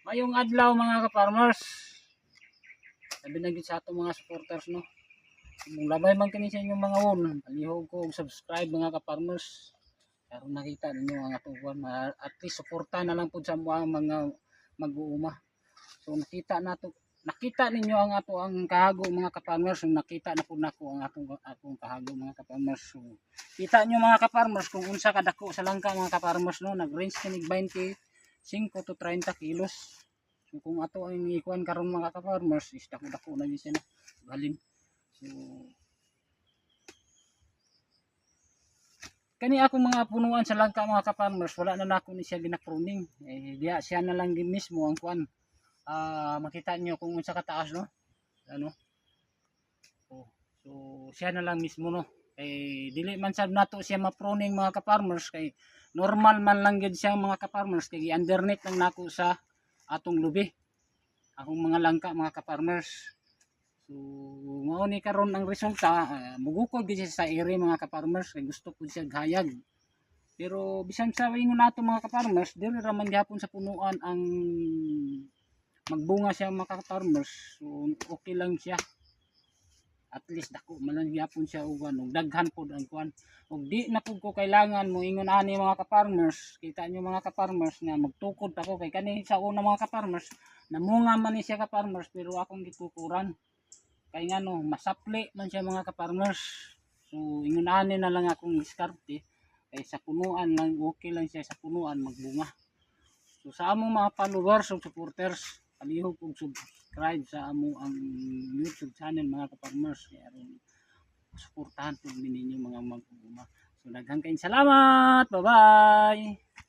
Mayong adlaw mga ka-farmers. Sabi na gid sa atong mga supporters no. Kung labay man kini sa inyong mga won, palihog ko og subscribe mga ka-farmers. Karon nakita ninyo ang atong buwan, at least suporta na lang pud sa mga mag-uuma. So nakita ninyo ang ato ang kahago mga ka-farmers. So, nakita na pud nako ang atong kahago mga ka-farmers. So, kita nyo mga ka-farmers kung unsa kadako sa langka mga ka-farmers no, nag-range kini 25 to 30 kilos. So kung ato ang ikuan karon mga ka-farmers, is dako-dako na yun siya na galing. So kani akong mga punuan sa langka mga ka-farmers, wala na nako ni siya ginapruning. Diya siya na lang din mismo ang kuan. Makita nyo kung unsa kataas no. Ano? So siya na lang mismo no. Dili man sad nato siya ma-pruning mga ka-farmers, kay normal man lang gid siya mga ka-farmers, kay underneath lang nako sa atong lubi akong mga langka mga ka-farmers. So mao ni karon ang resulta, mugukod gid siya sa ere mga ka-farmers, kay gusto ko siya hayag. Pero bisan sa ingon nato mga ka-farmers, dili ra man gyapon sa punuan ang magbunga siya mga ka-farmers. So okay lang siya, at least dako man lang gyapon siya og daghan pod ang kuan. Ug di na pud ko kailangan mo ingon ani mga ka-farmers. Kita nyo mga ka-farmers nga magtukod ako, kay kani sa una mga ka-farmers namunga man ni siya ka-farmers, pero akong gitukuran kay nga no masapli man siya mga ka-farmers. So ingon ani na lang akong diskarte, kay sa punuan lang okay lang siya, sa punuan magbunga. So sa among mga followers ug supporters, palihog og subscribe sa amo ang YouTube channel mga ka-farmers, kay aron suportahan po ninyo mga mag-uuma. So daghang kayong salamat. Bye bye.